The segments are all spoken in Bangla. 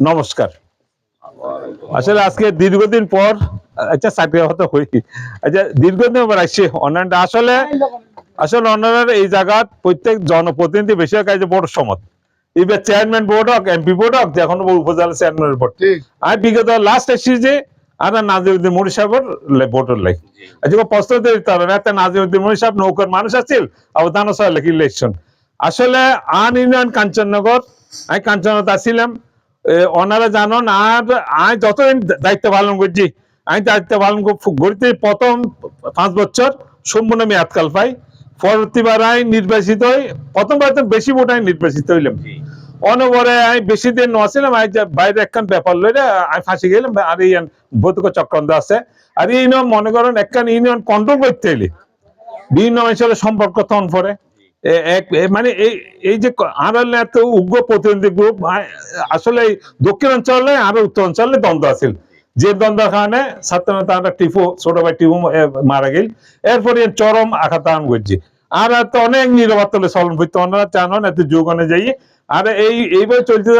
নমস্কার। আসলে আজকে দীর্ঘদিন পর চাকরি হতে হই। দীর্ঘদিন পর আসছে অন্যান্য আসলে আসলে অন্যান্য এই জায়গা প্রত্যেক জনপ্রতিনিধি বেশিরভাগ কাজে বড় সমাজ। এবার চেয়ারম্যান বোর্ড হোক, এমপি বোর্ড হোক, এখন উপজেলা চেয়ারম্যানের বোর্ড। আমি বিগত লাস্ট এসেছি যে আর নাজিরউদ্দিন মুড়ি সাহেবের ভোটের লাই। আজকে প্রশ্ন দিতে হবে না, নাজিরউদ্দিন মুড়ি সাহেব নৌকার মানুষ আছিল, আবার দানো সাহেব ইলেকশন। আসলে আন ইউনিয়ন কাঞ্চননগর, আমি কাঞ্চনতা ছিলাম। ওনারা জানেন আর আমি যতদিন দায়িত্ব পালন করছি, আমি দায়িত্ব পালন করতে প্রথম 5 বছর সম্পূর্ণ মেয়াদকাল পাই। পরবর্তীবার আমি নির্বাচিত হই, প্রথমবার তো বেশি ভোট আমি নির্বাচিত হইলাম। অনবরে আমি বেশি দিন নছিলাম, আমি বাইরে একখান ব্যাপার লইলে আমি ফাঁসি গেলাম। আর এই ভৌতিক চক্রান্ত আছে। আর এই মনে করেন একখান ইউনিয়ন কন্ট্রোল করতে হইলে বিভিন্ন অঞ্চলের সম্পর্ক তখন পরে মানে এই যে আড়ালে এত উগ্র প্রতিনিধি গ্রুপ আসলে দক্ষিণ অঞ্চলে আর উত্তর অঞ্চলে দ্বন্দ্ব আছিল, যে দ্বন্দ্বের কারণে ছাত্র টিপু ছোট ভাই টিপু মারা গেল। এরপরে চরম আঘাত আন করছে। আর তো অনেক নিরবতা চলন করতে ওনারা জানেন এত যুগ অনুযায়ী। আর এইবার চলতে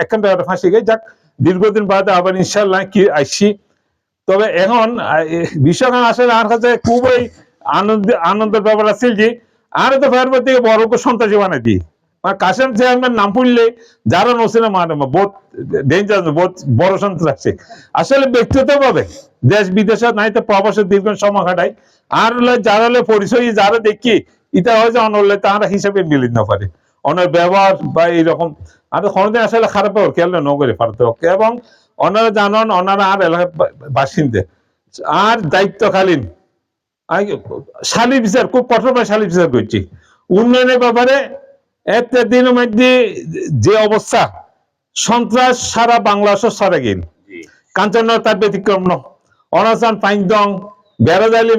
একখান ফাঁসি গেছে। যাক, দীর্ঘদিন বাদে আবার ইনশাল্লাহ কি আসছি। তবে এখন বিষয়খান আসলে আমার কাছে খুবই আনন্দের ব্যাপার আছে যে আর তো ফেরবার থেকে বড় সন্ত্রাসী বানাই দিই। কাশেম চেয়ারম্যান নাম পড়লে যারা নছিলাম বহুত ডেঞ্জার, বহুত বড় সন্ত্রাসী। আসলে ব্যক্তিগত ভাবে দেশ বিদেশে নাই তো প্রবাসে দীর্ঘ সময় কাটাই। আর যারা পরিচয় যারা দেখি এটা হয় যে অনলে তারা হিসাবে মিলিত না পারে ওনার ব্যবহার বা এইরকম। আর কোনোদিন আসলে খারাপ ব্যবহার খেয়াল ন করে পারতে হোক। এবং ওনারা জানান ওনারা আর এলাকার বাসিন্দে আর দায়িত্বকালীন শালী বিচার খুব কঠোরভাবে শালী বিচার করছি। উন্নয়নের ব্যাপারে একটা দিনের মধ্যে যে অবস্থা সন্ত্রাস সারা বাংলাদেশ সারা গেল। কাঞ্চন তার ব্যতিক্রম ন। অনাসান পাইন্দং বেড়াজালি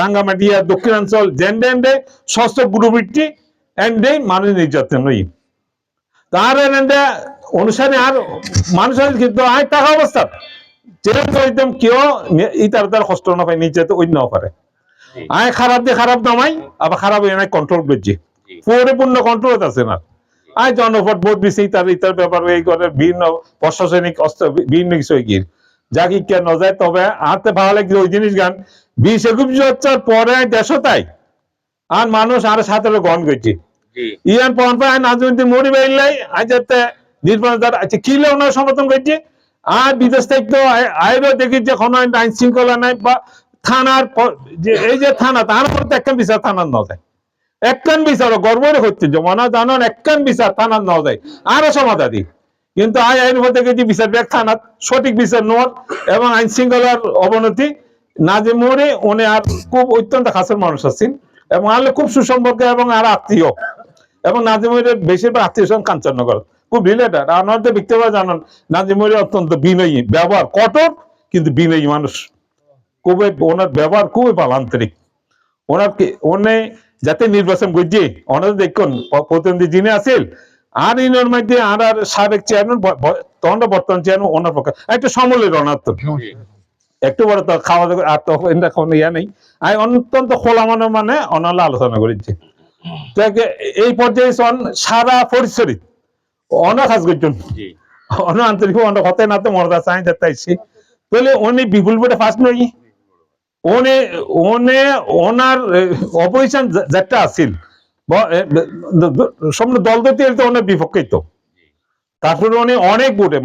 রাঙ্গামাটিয়া দক্ষিণাঞ্চল জেন্ডে ষষ্ঠ গ্রুপটি এন্ডে মানুষ নির্যাতন নই তার অনুসারে আর মানুষের কিন্তু আয় টাকা অবস্থা যেরকম কেউ ইতার তার কষ্ট না পায়, নির্যাতন অন্য পারে। আয় খারাপ দিয়ে খারাপ নামাই, আবার খারাপ হয়ে কন্ট্রোল করছি, পরিপূর্ণ কন্ট্রোল আছে না। আয় জনপদ বোধ দিছে ইতার ব্যাপার এই করে বিভিন্ন প্রশাসনিক বিভিন্ন কিছু গিয়ে যা কি কেন যায়। তবে হাতে ভালো লাগে ওই জিনিস গান 20-21 বছর পরে দেশতাই আর মানুষ আর সাথে গ্রহণ করছে। ইয়ান পরম্পরা নাজমুদ্দিন মুড়ি বাইলাই আজ যাতে নির্বাচন আচ্ছা কিলে ওনার সমর্থন করছে। আর বিদেশ থেকে তো আইরও দেখি যে কোনো আইন শৃঙ্খলা নাই বা থানার যে এই যে থানা তার মধ্যে একখান বিচার থানার ন যায়, একখান বিচার গর্বরে হচ্ছে জমানা জানান একখান বিচার থানার ন যায় আরো সমাধাদি। কিন্তু আইন মধ্যে দেখেছি বিচার ব্যাগ থানার সঠিক বিচার নোয়ার এবং আইন শৃঙ্খলার অবনতি। নাজিম মুড়ি উনি আর খুব অত্যন্ত কাছের মানুষ আছেন এবং আলে খুব সুসম্পর্ক এবং আর আত্মীয়। এবং নাজিমের বেশিরভাগ আত্মীয় স্বজন কাঞ্চননগর খুব রিলেটেড। আমাদের ব্যক্তিগত জানান নাজিমের অত্যন্ত বিনয়ী, ব্যবহার কঠোর কিন্তু বিনয়ী মানুষ। খুবই ওনার ব্যবহার খুবই ভালো, আন্তরিক। ওনে যাতে নির্বাচন করছে ওনাদের দেখুন প্রতিনিধি যিনি আছেন আর ইউনিয়ন মধ্যে আর সাবেক চেয়ারম্যান তখন বর্তমান চেয়ারম্যান ওনার পক্ষে একটা সমলের অনার্থ একটু বড় তো খাওয়া দাওয়া আর তো কোনো ইয়া নেই। আমি অত্যন্ত খোলা মনে মানে অনালে আলোচনা করেছি। এই পর্যায়ে সারা পরিচরিত অনেক কাজ করছেন, অনেক আন্তরিক অনেক হতে না তো মরদা চাই যাইছি। তাহলে উনি বিপুল ভোটে ফার্স্ট নই। ওনার অপোজিশন যেটা আছিল দল দল ওনার বিপক্ষেই তো। তারপরে উনি অনেক ভোটে